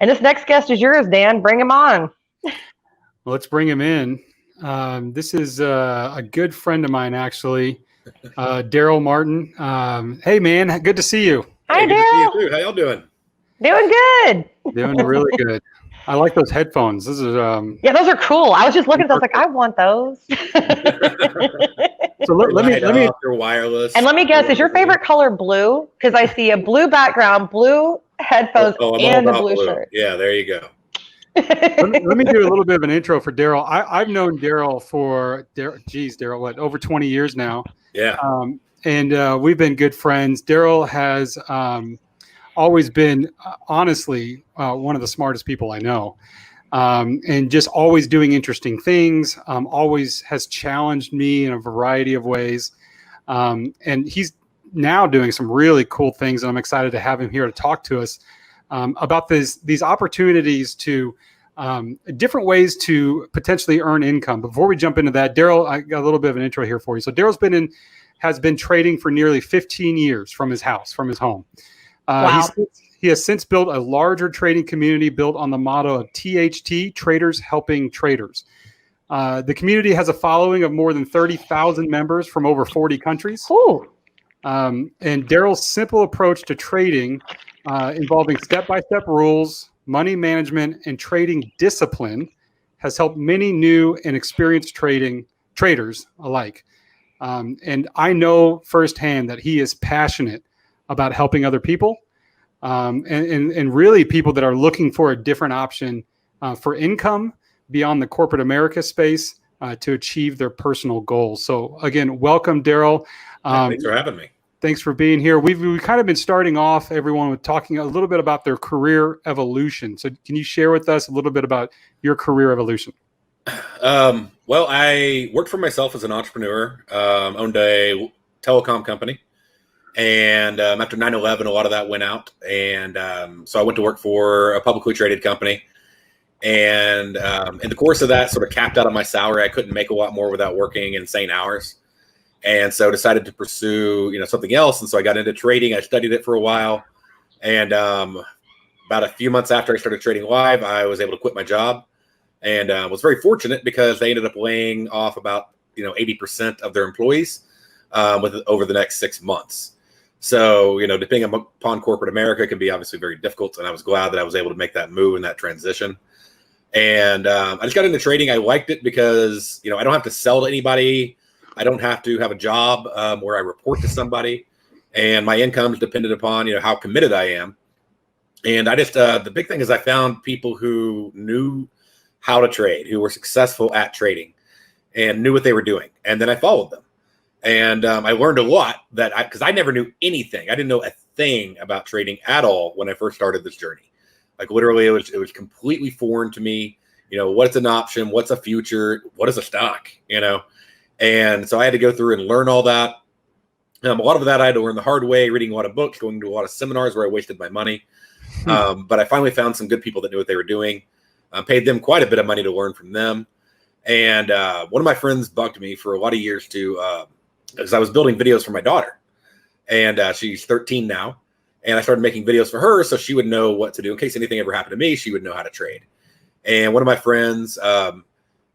And this next guest is yours, Dan. Bring him on. Well, let's bring him in. This is a good friend of mine, actually, Derrell Martin. Hey, man, good to see you. Hi, Good to see you Derrell. too. How y'all doing? Doing good. Doing really good. I like those headphones. This is Yeah, those are cool. I was just looking at those, like, I want those. so let me They're wireless. And let me guess, is your favorite color blue? Because I see a blue background, blue headphones, I'm all and a about blue shirt. Yeah, there you go. let me do a little bit of an intro for Derrell. I've known Derrell for Derrell, what, over 20 years now. Yeah. And we've been good friends. Derrell has always been, honestly, one of the smartest people I know. And just always doing interesting things, always has challenged me in a variety of ways. And he's now doing some really cool things, and I'm excited to have him here to talk to us about these opportunities to different ways to potentially earn income. Before we jump into that, Derrell, I got a little bit of an intro here for you. So Derrell's has been trading for nearly 15 years from his home. Wow. He has since built a larger trading community built on the motto of THT, Traders Helping Traders. The community has a following of more than 30,000 members from over 40 countries. Ooh. And Derrell's simple approach to trading, involving step-by-step rules, money management, and trading discipline, has helped many new and experienced traders alike. And I know firsthand that he is passionate about helping other people, and really people that are looking for a different option for income beyond the corporate America space to achieve their personal goals. So again, welcome, Derrell. Thanks for having me. Thanks for being here. We've kind of been starting off everyone with talking a little bit about their career evolution. So can you share with us a little bit about your career evolution? Well, I worked for myself as an entrepreneur, owned a telecom company. And after 9/11, a lot of that went out. And so I went to work for a publicly traded company. And in the course of that, sort of capped out on my salary. I couldn't make a lot more without working insane hours. And so decided to pursue, something else. And so I got into trading. I studied it for a while. And about a few months after I started trading live, I was able to quit my job. And was very fortunate because they ended up laying off about 80% of their employees over the next 6 months. So, depending upon corporate America, it can be obviously very difficult. And I was glad that I was able to make that move and that transition. And I just got into trading. I liked it because, I don't have to sell to anybody. I don't have to have a job where I report to somebody. And my income is dependent upon, how committed I am. And I just, the big thing is I found people who knew how to trade, who were successful at trading and knew what they were doing. And then I followed them. And I learned a lot because I never knew anything. I didn't know a thing about trading at all when I first started this journey. Like literally, it was completely foreign to me. What's an option? What's a future? What is a stock? And so I had to go through and learn all that. A lot of that I had to learn the hard way, reading a lot of books, going to a lot of seminars where I wasted my money. But I finally found some good people that knew what they were doing. Paid them quite a bit of money to learn from them. And one of my friends bugged me for a lot of years because I was building videos for my daughter. And she's 13 now. And I started making videos for her so she would know what to do. In case anything ever happened to me, she would know how to trade. And one of my friends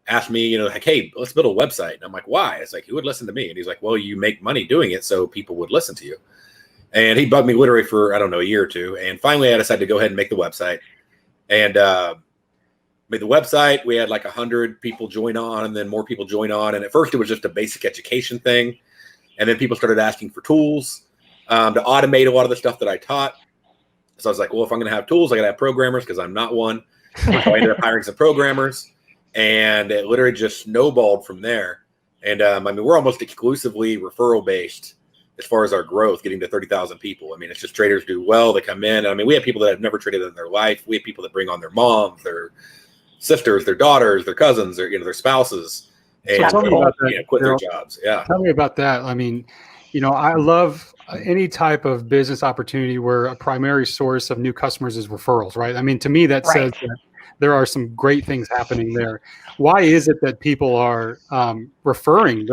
asked me, like, hey, let's build a website. And I'm like, why? It's like, who would listen to me? And he's like, well, you make money doing it, so people would listen to you. And he bugged me literally for, I don't know, a year or two. And finally, I decided to go ahead and make the website. And made the website. We had like 100 people join on, and then more people join on. And at first, it was just a basic education thing. And then people started asking for tools to automate a lot of the stuff that I taught. So I was like, well, if I'm going to have tools, I got to have programmers because I'm not one. So I ended up hiring some programmers, and it literally just snowballed from there. And we're almost exclusively referral based as far as our growth, getting to 30,000 people. It's just traders do well. They come in. We have people that have never traded in their life. We have people that bring on their moms, their sisters, their daughters, their cousins, their spouses, and tell me about that, quit their jobs. Yeah. Tell me about that. I love any type of business opportunity where a primary source of new customers is referrals, right? To me, that says that there are some great things happening there. Why is it that people are referring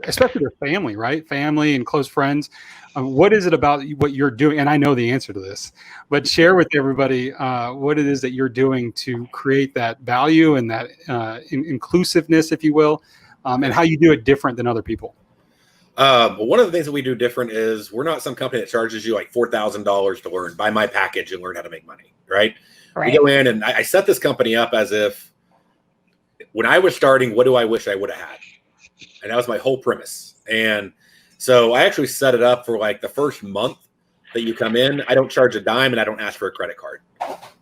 especially their family, right? Family and close friends. What is it about what you're doing? And I know the answer to this, but share with everybody what it is that you're doing to create that value and that inclusiveness, if you will, and how you do it different than other people. One of the things that we do different is we're not some company that charges you like $4,000 to learn, buy my package and learn how to make money, right? We go in and I set this company up as if when I was starting, what do I wish I would have had? And that was my whole premise. And so I actually set it up for like the first month that you come in, I don't charge a dime and I don't ask for a credit card.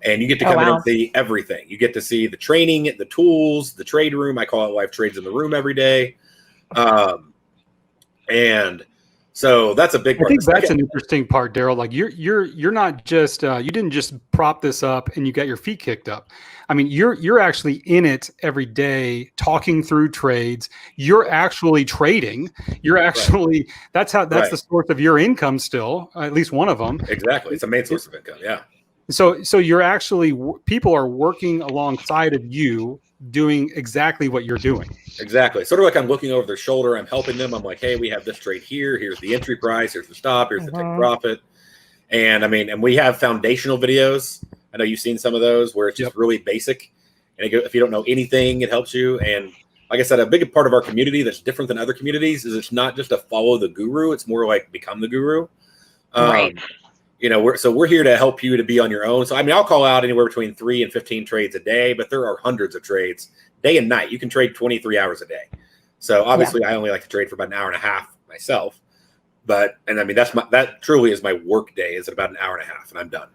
And you get to come in and see everything. You get to see the training, the tools, the trade room. I call it Life Trades in the Room every day. And so that's a big part. I think that's an interesting part, Derrell. Like you're not just you didn't just prop this up and you got your feet kicked up. I mean, you're actually in it every day, talking through trades. You're actually trading. You're actually that's the source of your income still, at least one of them. Exactly, it's a main source of income. Yeah. So you're actually people are working alongside of you, doing exactly what you're doing. Exactly. Sort of like I'm looking over their shoulder. I'm helping them. I'm like, hey, we have this trade here. Here's the entry price. Here's the stop. Here's the take profit. And I mean, and we have foundational videos. I know you've seen some of those where it's just really basic. And if you don't know anything, it helps you. And like I said, a big part of our community that's different than other communities is it's not just to follow the guru. It's more like become the guru. Right. You know, we're here to help you to be on your own. So, I mean, I'll call out anywhere between 3 and 15 trades a day, but there are hundreds of trades day and night. You can trade 23 hours a day. So obviously I only like to trade for about an hour and a half myself, and I mean, that truly is my work day is about an hour and a half and I'm done.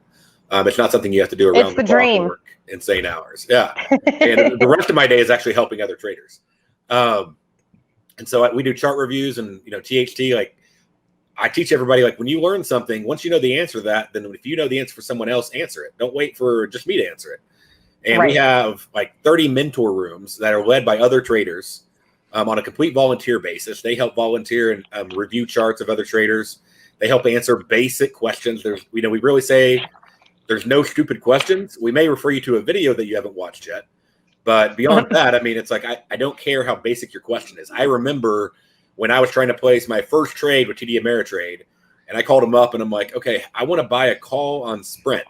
It's not something you have to do around the clock work, insane hours. Yeah. And the rest of my day is actually helping other traders. And so we do chart reviews and, you know, THT, like, I teach everybody, like, when you learn something, once you know the answer to that, then if you know the answer for someone else, answer it. Don't wait for just me to answer it. And we have like 30 mentor rooms that are led by other traders on a complete volunteer basis. They help volunteer and review charts of other traders. They help answer basic questions. We really say there's no stupid questions. We may refer you to a video that you haven't watched yet. But beyond that, I mean, it's like I don't care how basic your question is. I remember when I was trying to place my first trade with TD Ameritrade, and I called them up and I'm like, okay, I want to buy a call on Sprint.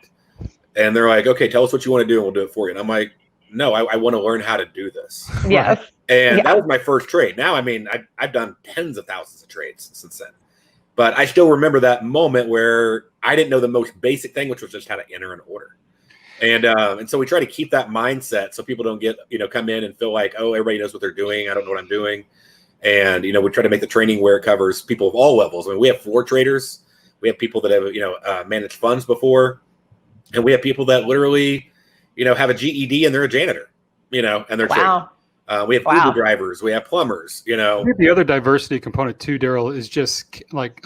And they're like, okay, tell us what you want to do and we'll do it for you. And I'm like, no, I want to learn how to do this. Yes. And that was my first trade. Now, I mean, I've done tens of thousands of trades since then. But I still remember that moment where I didn't know the most basic thing, which was just how to enter an order. And so we try to keep that mindset so people don't get, come in and feel like, oh, everybody knows what they're doing. I don't know what I'm doing. And, we try to make the training where it covers people of all levels. I mean, we have floor traders. We have people that have, managed funds before. And we have people that literally, have a GED and they're a janitor, and they're trading. We have Uber drivers. We have plumbers, I think the other diversity component too, Derrell, is just like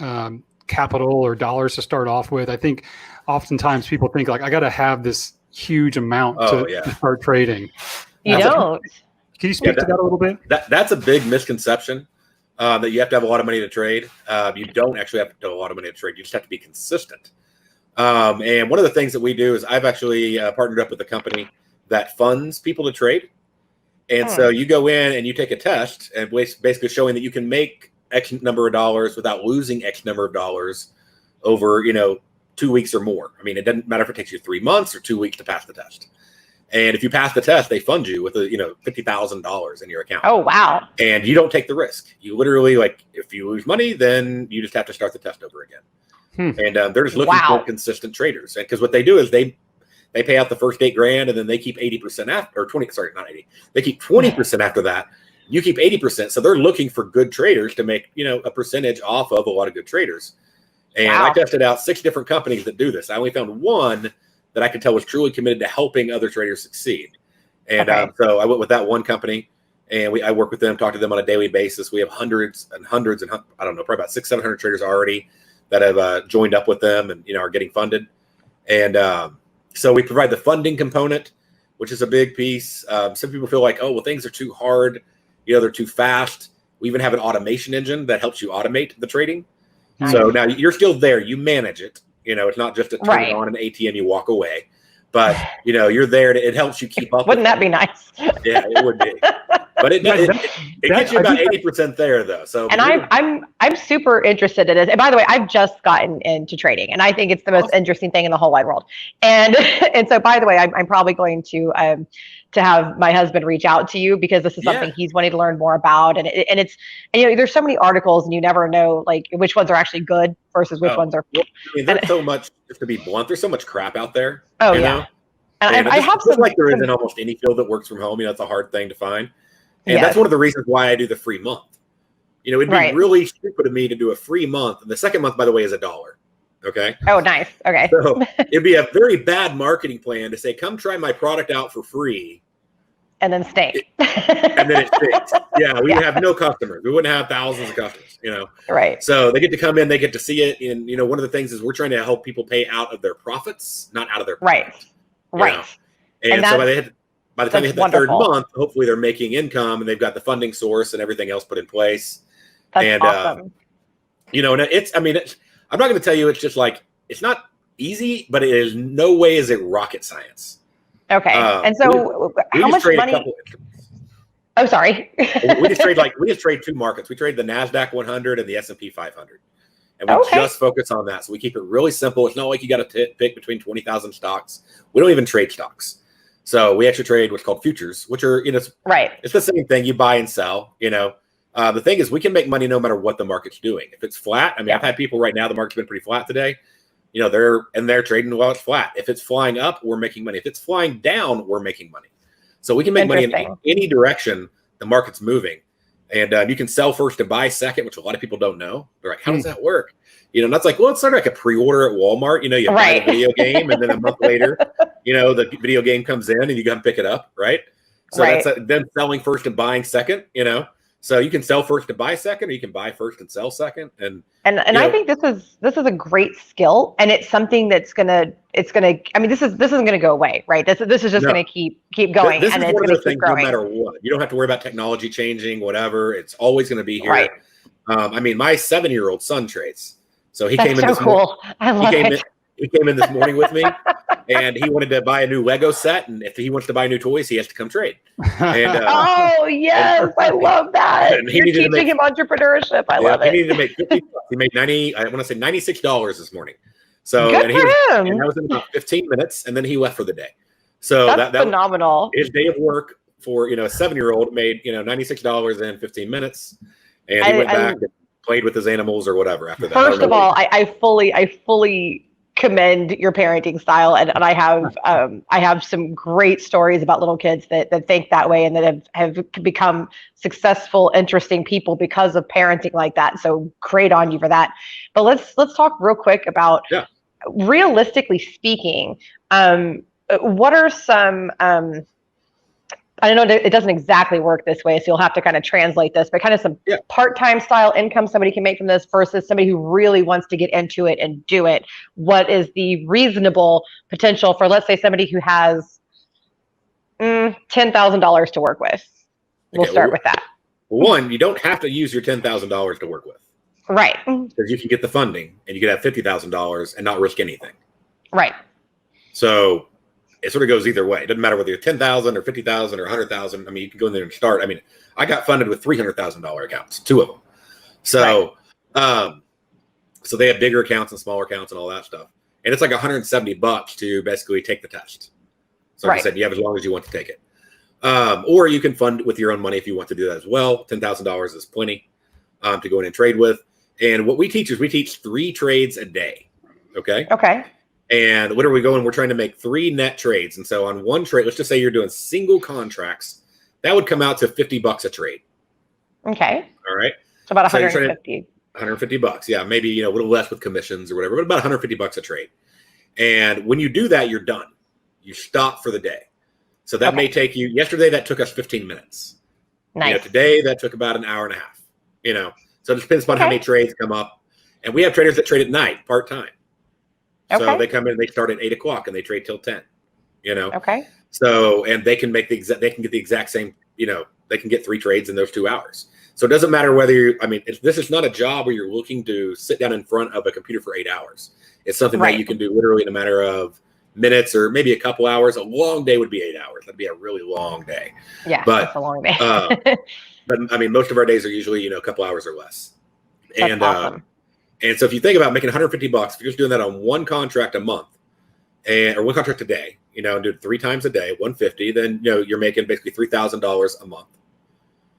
capital or dollars to start off with. I think oftentimes people think like, I got to have this huge amount to start trading. You don't. Can you speak to that a little bit? That's a big misconception that you have to have a lot of money to trade. You don't actually have to have a lot of money to trade. You just have to be consistent. And one of the things that we do is I've actually partnered up with a company that funds people to trade. And so you go in and you take a test and basically showing that you can make X number of dollars without losing X number of dollars over, 2 weeks or more. I mean, it doesn't matter if it takes you 3 months or 2 weeks to pass the test. And if you pass the test, they fund you with $50,000 in your account. Oh, wow. And you don't take the risk. You literally, like, if you lose money, then you just have to start the test over again. And they're just looking for consistent traders. And because what they do is they pay out the first $8,000 and then they keep 80% after, or 20, sorry, not 80. They keep 20% after that. You keep 80%. So they're looking for good traders to make, a percentage off of a lot of good traders. And I tested out 6 different companies that do this. I only found one that I could tell was truly committed to helping other traders succeed. And so I went with that one company and I work with them, talk to them on a daily basis. We have hundreds and hundreds and I don't know, probably about 600-700 traders already that have joined up with them and, are getting funded. And so we provide the funding component, which is a big piece. Some people feel like, oh, well, things are too hard. They're too fast. We even have an automation engine that helps you automate the trading. Nice. So now you're still there. You manage it. It's not just a turn it on an ATM, you walk away. but you're there it helps you keep up. Wouldn't that be nice? Yeah, it would be. But it gets you about 80% there, though. So, and I'm super interested in it. And by the way, I've just gotten into trading, and I think it's the most interesting thing in the whole wide world. And so, by the way, I'm probably going to have my husband reach out to you because this is something he's wanting to learn more about. And it's there's so many articles, and you never know like which ones are actually good versus which ones are. Well, there's so much. Just to be blunt, there's so much crap out there. Oh yeah. And I have some like there is in almost any field that works from home. It's a hard thing to find. And that's one of the reasons why I do the free month. It'd be really stupid of me to do a free month. And the second month, by the way, is $1. Okay. Oh, nice. Okay. So it'd be a very bad marketing plan to say, come try my product out for free. And then stink. And then it stinks. Yeah. We would have no customers. We wouldn't have thousands of customers, Right. So they get to come in, they get to see it. And, one of the things is we're trying to help people pay out of their profits, not out of their profits. Right. And so by the time they hit the third month, hopefully they're making income and they've got the funding source and everything else put in place. That's awesome. And I'm not going to tell you it's just like, it's not easy, but it is no way is it rocket science. Okay. And so how much money? Oh, sorry. we just trade two markets. We trade the NASDAQ 100 and the S&P 500. And we just focus on that. So we keep it really simple. It's not like you got to pick between 20,000 stocks. We don't even trade stocks. So we actually trade what's called futures, which are, it's the same thing. You buy and sell, The thing is we can make money no matter what the market's doing. If it's flat, I've had people right now, the market's been pretty flat today. They're trading while it's flat. If it's flying up, we're making money. If it's flying down, we're making money. So we can make money in any direction the market's moving. And you can sell first to buy second, which a lot of people don't know. They're like, how does that work? And that's like, well, it's sort of like a pre-order at Walmart. You buy a video game, and then a month later, the video game comes in, and you got to pick it up, right? So that's them selling first and buying second. So you can sell first and buy second, or you can buy first and sell second. And I think this is a great skill, and it's something that's gonna. I mean, this isn't gonna go away, right? This is just gonna keep going, this and is it's one of gonna those things. keep growing. No matter what, you don't have to worry about technology changing, whatever. It's always going to be here. Right. My 7-year-old son trades, so he That's came in. So cool! I love it. He came in this morning with me, and he wanted to buy a new Lego set. And if he wants to buy new toys, he has to come trade. And, oh yes, I love that. You're teaching him entrepreneurship. I love it. He needed to make $50. He made $96 this morning. So good for him. And that was in about 15 minutes, and then he left for the day. So that's phenomenal. His day of work for a 7-year-old made $96 in 15 minutes, and he went back and played with his animals or whatever after that. First of all, I fully commend your parenting style, and I have some great stories about little kids that think that way and that have become successful, interesting people because of parenting like that. So great on you for that. But let's talk real quick about realistically speaking, what are some I know it doesn't exactly work this way, so you'll have to kind of translate this, but kind of some part-time style income somebody can make from this versus somebody who really wants to get into it and do it. What is the reasonable potential for, let's say, somebody who has $10,000 to work with? We'll start with that. One, you don't have to use your $10,000 to work with. Right. Because you can get the funding and you can have $50,000 and not risk anything. Right. So it sort of goes either way. It doesn't matter whether you're 10,000 or 50,000 or 100,000. I mean, you can go in there and start. I mean, I got funded with $300,000 accounts, 2 of them. So, so they have bigger accounts and smaller accounts and all that stuff. And it's like $170 to basically take the test. So like I said, you have as long as you want to take it. Or you can fund with your own money if you want to do that as well. $10,000 is plenty to go in and trade with. And what we teach is we teach 3 trades a day. Okay. Okay. And what are we going? We're trying to make 3 net trades. And so on one trade, let's just say you're doing single contracts, that would come out to $50 a trade. Okay. All right. So about 150. $150. Yeah. Maybe, a little less with commissions or whatever, but about $150 a trade. And when you do that, you're done. You stop for the day. So that may take you, yesterday, that took us 15 minutes. Nice. Today, that took about an hour and a half, So it depends upon how many trades come up. And we have traders that trade at night, part-time. So they come in, they start at 8 o'clock and they trade till 10, Okay. So, and they can make get the exact same, they can get 3 trades in those 2 hours. So it doesn't matter whether this is not a job where you're looking to sit down in front of a computer for 8 hours. It's something that you can do literally in a matter of, minutes or maybe a couple hours. A long day would be 8 hours. That'd be a really long day. Yeah, But, that's a long day. but I mean, most of our days are usually, a couple hours or less. That's awesome. And so if you think about making $150, if you're just doing that on one contract a month or one contract a day, and do it 3 times a day, 150, then, you're making basically $3,000 a month.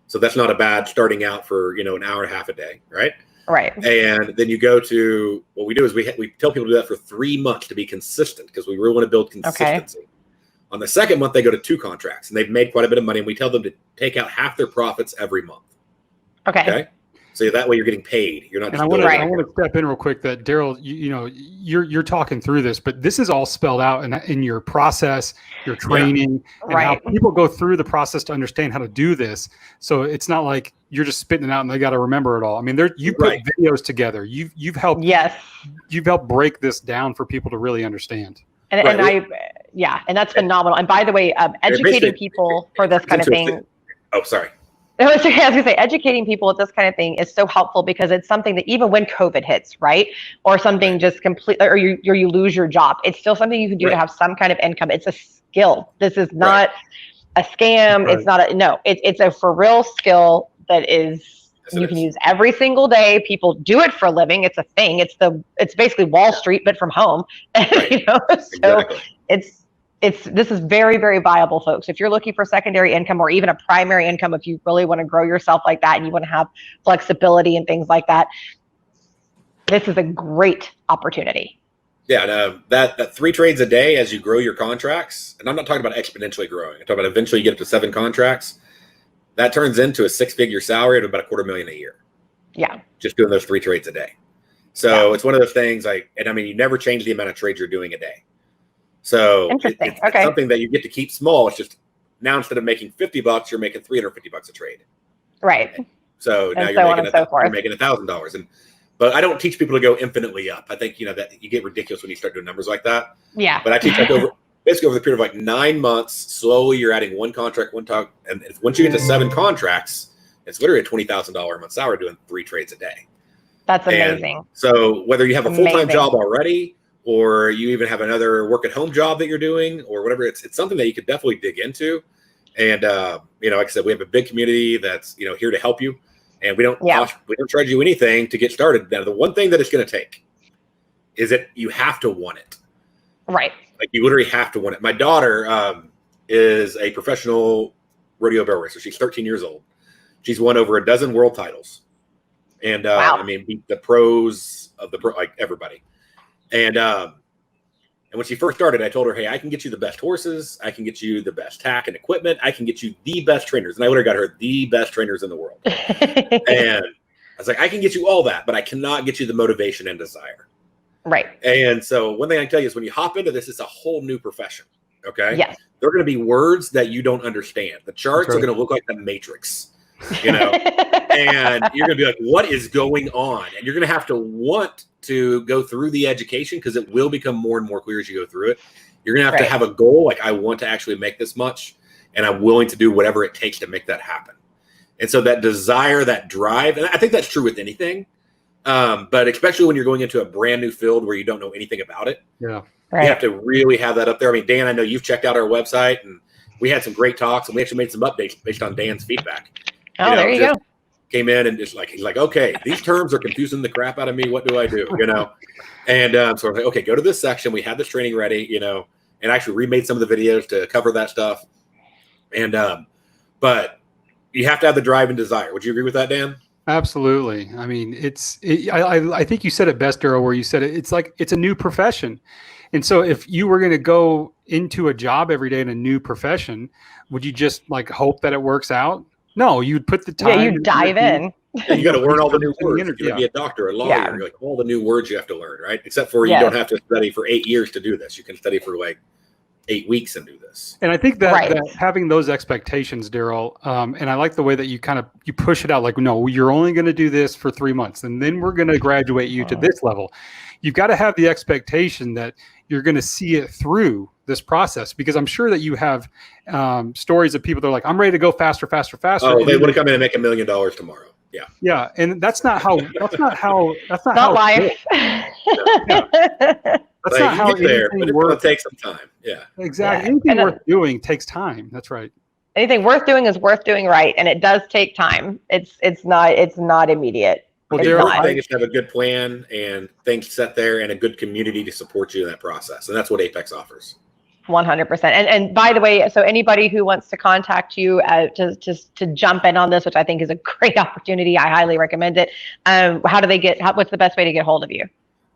So that's not a bad starting out for, an hour and a half a day. Right. Right. And then you go to what we do is we tell people to do that for 3 months to be consistent because we really want to build consistency. Okay. On the second month, they go to 2 contracts and they've made quite a bit of money. And we tell them to take out half their profits every month. Okay. So that way you're getting paid. You're not. And I want to step in real quick that Derrell, you're talking through this, but this is all spelled out in your process, your training, and how people go through the process to understand how to do this. So it's not like you're just spitting it out and they got to remember it all. I mean, you put videos together. You've helped. Yes. You've helped break this down for people to really understand. And and that's phenomenal. And by the way, educating people for this kind of thing. Oh, sorry. I was going to say, educating people with this kind of thing is so helpful because it's something that even when COVID hits, right, or something just completely, or you lose your job, it's still something you can do to have some kind of income. It's a skill. This is not a scam. It's not it's a for real skill that you can use every single day. People do it for a living. It's a thing. It's basically Wall Street, but from home. So this is very, very viable, folks. If you're looking for secondary income or even a primary income, if you really want to grow yourself like that and you want to have flexibility and things like that, this is a great opportunity. Yeah, and that 3 trades a day as you grow your contracts, and I'm not talking about exponentially growing. I'm talking about eventually you get up to 7 contracts. That turns into a 6-figure salary of about $250,000 a year. Yeah. Just doing those 3 trades a day. So it's one of those things you never change the amount of trades you're doing a day. So it's something that you get to keep small. It's just now instead of making $50, you're making $350 a trade. Right. Okay. So now you're making $1,000. But I don't teach people to go infinitely up. I think, that you get ridiculous when you start doing numbers like that. Yeah. But I teach over the period of 9 months, slowly you're adding 1 contract, 1 talk. And once you get to 7 contracts, it's literally a $20,000 a month salary doing 3 trades a day. That's amazing. And so whether you have a full-time job already, or you even have another work-at-home job that you're doing, or whatever, it's something that you could definitely dig into. And like I said, we have a big community that's here to help you, and we don't charge you anything to get started. Now, the one thing that it's going to take is that you have to want it. Right. Like you literally have to want it. My daughter is a professional rodeo barrel racer. She's 13 years old. She's won over a dozen world titles, and beat the pros of everybody. And when she first started, I told her, hey, I can get you the best horses. I can get you the best tack and equipment. I can get you the best trainers. And I literally got her the best trainers in the world. And I was like, I can get you all that, but I cannot get you the motivation and desire. Right. And so one thing I can tell you is when you hop into this, it's a whole new profession. Okay. Yes. There are going to be words that you don't understand. The charts are going to look like the Matrix, and you're going to be like, what is going on? And you're going to have to want to go through the education because it will become more and more clear as you go through it. You're going to have to have a goal. Like I want to actually make this much and I'm willing to do whatever it takes to make that happen. And so that desire, that drive, and I think that's true with anything. But especially when you're going into a brand new field where you don't know anything about it. Yeah. You have to really have that up there. I mean, Dan, I know you've checked out our website and we had some great talks and we actually made some updates based on Dan's feedback. Oh, there you go. Came in and he's like, okay, these terms are confusing the crap out of me. What do I do? And so I was like, okay, go to this section. We had this training ready, and actually remade some of the videos to cover that stuff. And, but you have to have the drive and desire. Would you agree with that, Dan? Absolutely. I mean, I think you said it best, Derrell, where you said it's like, it's a new profession. And so if you were going to go into a job every day in a new profession, would you just hope that it works out? No, you'd put the time. Yeah, you dive in. And you got to learn all the new words. You're going to be a doctor, a lawyer. You're all the new words you have to learn, right? Except for you don't have to study for 8 years to do this. You can study for 8 weeks and do this. And I think that having those expectations, Derrell, and I like the way that you you push it out. Like, no, you're only going to do this for 3 months, and then we're going to graduate you to this level. You've got to have the expectation that you're going to see it through this process, because I'm sure that you have stories of people that are like, I'm ready to go faster. Oh, they want to come in and make $1 million tomorrow. Yeah. Yeah. And that's not how life. Yeah. That's like, not you how get there, but anything it's going works. to take some time. Yeah. Exactly. Yeah. Anything And worth doing takes time. That's right. anything worth doing is worth doing right, and it does take time. It's not immediate. Well, The It's Derrell, important not. thing is to have a good plan and things set there and a good community to support you in that process. And that's what Apex offers. 100%. And by the way, so anybody who wants to contact you to jump in on this, which I think is a great opportunity, I highly recommend it. How do they what's the best way to get hold of you?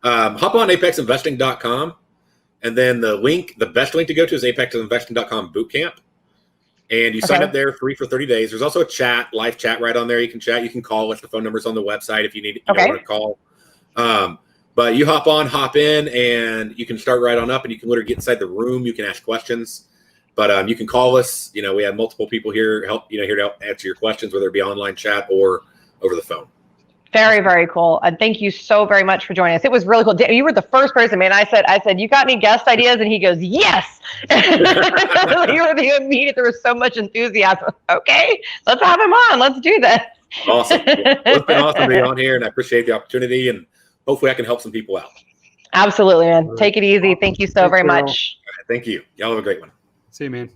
Hop on apexinvesting.com. And then the best link to go to is apexinvesting.com bootcamp. And you sign up there free for 30 days. There's also a live chat right on there. You can chat. You can call us. The phone number's on the website if you need want to call. But you hop in, and you can start right on up, and you can literally get inside the room. You can ask questions. But you can call us. We have multiple people here here to help answer your questions, whether it be online chat or over the phone. Very, very cool. And thank you so very much for joining us. It was really cool. You were the first person, man. I said, you got any guest ideas? And he goes, yes. You were the immediate. There was so much enthusiasm. Okay, let's have him on. Let's do this. Awesome. Well, it's been awesome to be on here, and I appreciate the opportunity, and hopefully I can help some people out. Absolutely, man. Take it easy. Thank you so very much. Thank you. Y'all have a great one. See you, man.